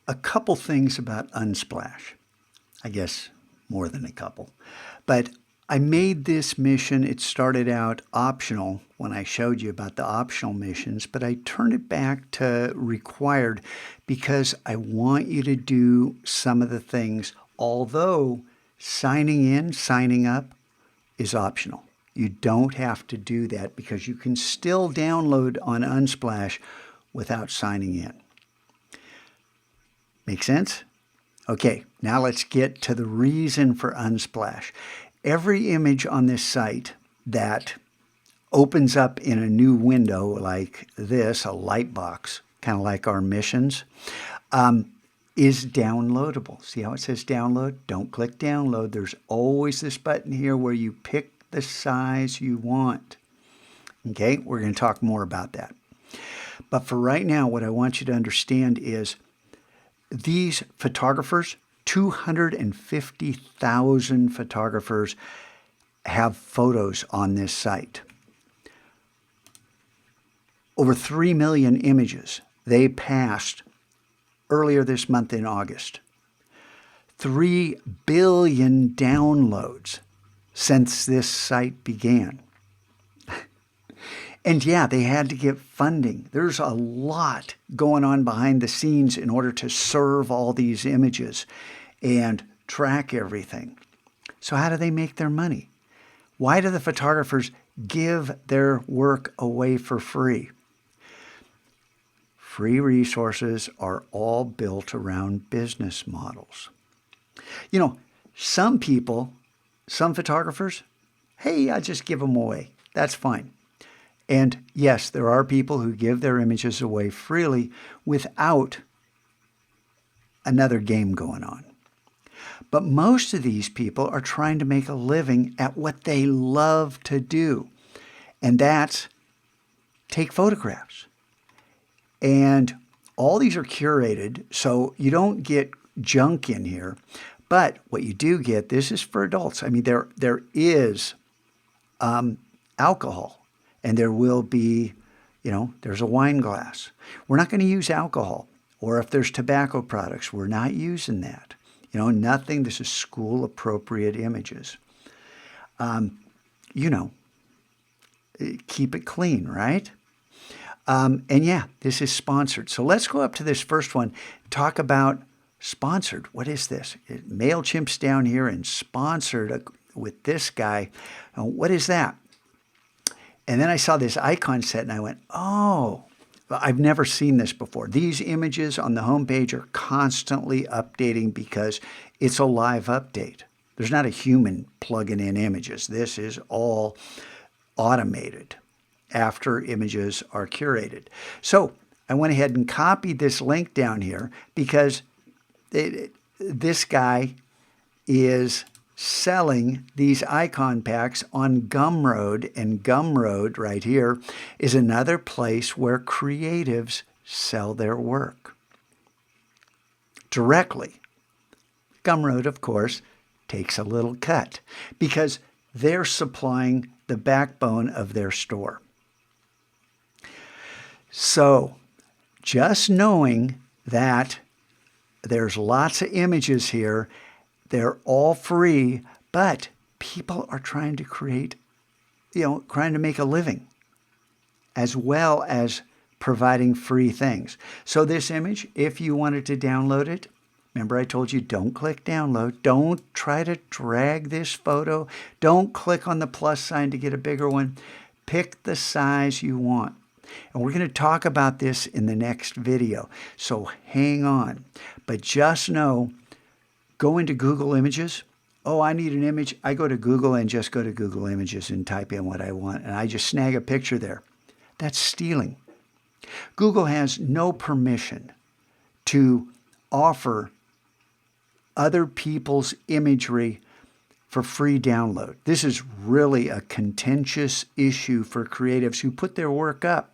a couple things about Unsplash. I guess more than a couple. But I made this mission, it started out optional when I showed you about the optional missions, but I turned it back to required because I want you to do some of the things, although signing in, signing up is optional. You don't have to do that because you can still download on Unsplash without signing in. Make sense? Okay, now let's get to the reason for Unsplash. Every image on this site that opens up in a new window like this, a light box, kind of like our missions, is downloadable. See how it says download? Don't click download. There's always this button here where you pick the size you want. Okay, we're going to talk more about that. But for right now, what I want you to understand is these photographers, 250,000 photographers have photos on this site. Over 3 million images they passed earlier this month in August. 3 billion downloads since this site began. And yeah, they had to get funding. There's a lot going on behind the scenes in order to serve all these images and track everything. So how do they make their money? Why do the photographers give their work away for free? Free resources are all built around business models. You know, some people, some photographers, hey, I just give them away. That's fine. And yes, there are people who give their images away freely without another game going on. But most of these people are trying to make a living at what they love to do. And that's take photographs. And all these are curated, so you don't get junk in here. But what you do get, this is for adults. I mean, there is alcohol. And there will be, there's a wine glass. We're not going to use alcohol. Or if there's tobacco products, we're not using that. Nothing. This is school appropriate images. Keep it clean, right? And yeah, this is sponsored. So let's go up to this first one. Talk about sponsored. What is this? MailChimp's down here and sponsored with this guy. What is that? And then I saw this icon set and I went, oh, I've never seen this before. These images on the homepage are constantly updating because it's a live update. There's not a human plugging in images. This is all automated after images are curated. So I went ahead and copied this link down here because this guy is selling these icon packs on Gumroad, and Gumroad right here is another place where creatives sell their work directly. Gumroad, of course, takes a little cut because they're supplying the backbone of their store. So just knowing that there's lots of images here, they're all free, but people are trying to create, trying to make a living as well as providing free things. So this image, if you wanted to download it, remember I told you don't click download. Don't try to drag this photo. Don't click on the plus sign to get a bigger one. Pick the size you want. And we're going to talk about this in the next video. So hang on. But just know, go into Google Images. Oh, I need an image. I go to Google and just go to Google Images and type in what I want. And I just snag a picture there. That's stealing. Google has no permission to offer other people's imagery for free download. This is really a contentious issue for creatives who put their work up.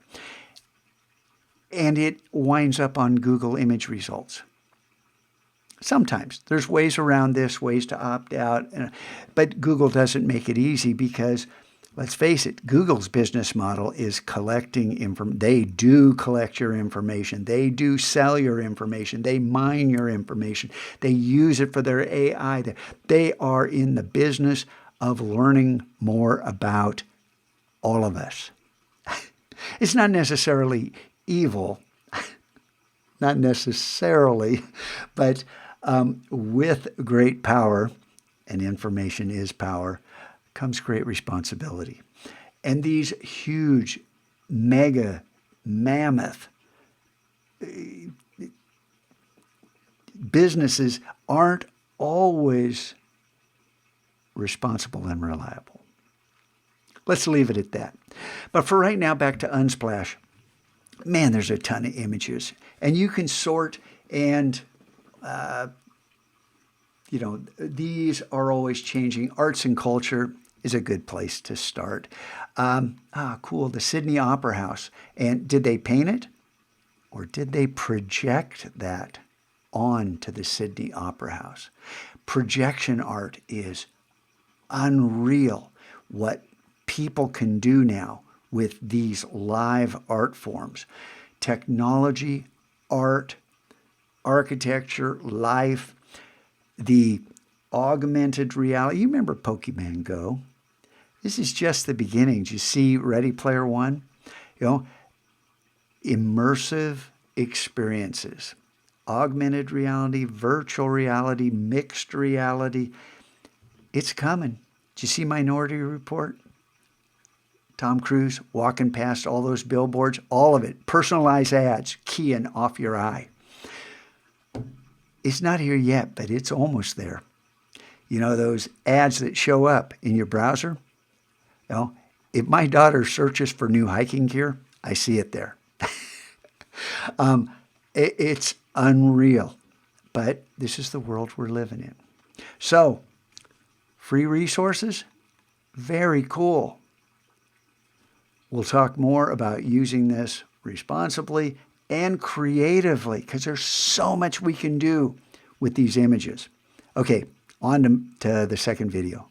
And it winds up on Google image results. Sometimes there's ways around this, ways to opt out, but Google doesn't make it easy because let's face it, Google's business model is collecting information. They do collect your information. They do sell your information. They mine your information. They use it for their AI. They are in the business of learning more about all of us. It's not necessarily evil, not necessarily, but with great power, and information is power, comes great responsibility. And these huge, mega, mammoth businesses aren't always responsible and reliable. Let's leave it at that. But for right now, back to Unsplash. Man, there's a ton of images. And you can sort and, these are always changing. Arts and culture is a good place to start. Cool, the Sydney Opera House. And did they paint it? Or did they project that onto the Sydney Opera House? Projection art is unreal. What people can do now with these live art forms. Technology, art, architecture, life, the augmented reality. You remember Pokemon Go? This is just the beginning. Do you see Ready Player One? Immersive experiences. Augmented reality, virtual reality, mixed reality. It's coming. Did you see Minority Report? Tom Cruise walking past all those billboards, all of it, personalized ads, keying off your eye. It's not here yet, but it's almost there. Those ads that show up in your browser? If my daughter searches for new hiking gear, I see it there. It's unreal, but this is the world we're living in. So, free resources, very cool. We'll talk more about using this responsibly and creatively because there's so much we can do with these images. Okay, on to the second video.